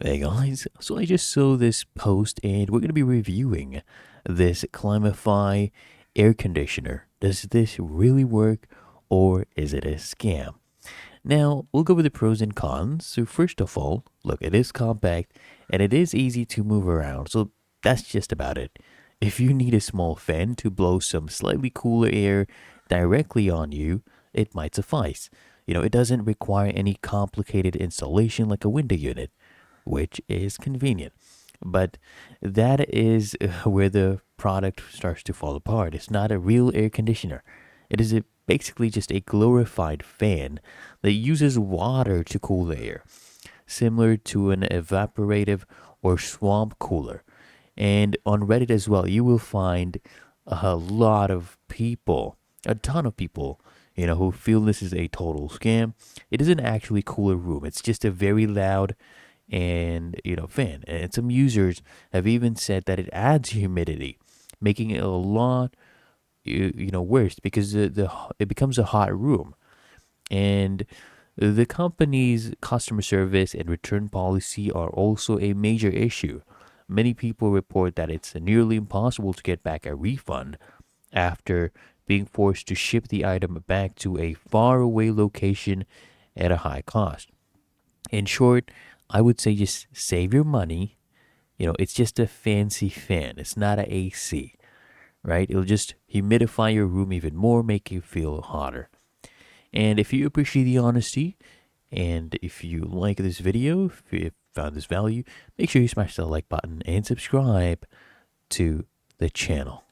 Hey guys, so I just saw this post and we're going to be reviewing this Climafy air conditioner. Does this really work or is it a scam? Now, we'll go with the pros and cons. So, first of all, look, it is compact and it is easy to move around. So, that's just about it. If you need a small fan to blow some slightly cooler air directly on you, it might suffice. It doesn't require any complicated installation like a window unit, which is convenient. But that is where the product starts to fall apart. It's not a real air conditioner. It is basically just a glorified fan that uses water to cool the air, similar to an evaporative or swamp cooler. And on Reddit as well, you will find a lot of people, a ton of people, who feel this is a total scam. It isn't actually cool a room. It's just a very loud and fan. And some users have even said that it adds humidity, making it a lot worse because it becomes a hot room. And the company's customer service and return policy are also a major issue. Many people report that it's nearly impossible to get back a refund after being forced to ship the item back to a faraway location at a high cost. In short, I would say just save your money. It's just a fancy fan. It's not a AC, right? It'll just humidify your room even more, make you feel hotter. And if you appreciate the honesty, and if you like this video, if you found this value, make sure you smash the like button and subscribe to the channel.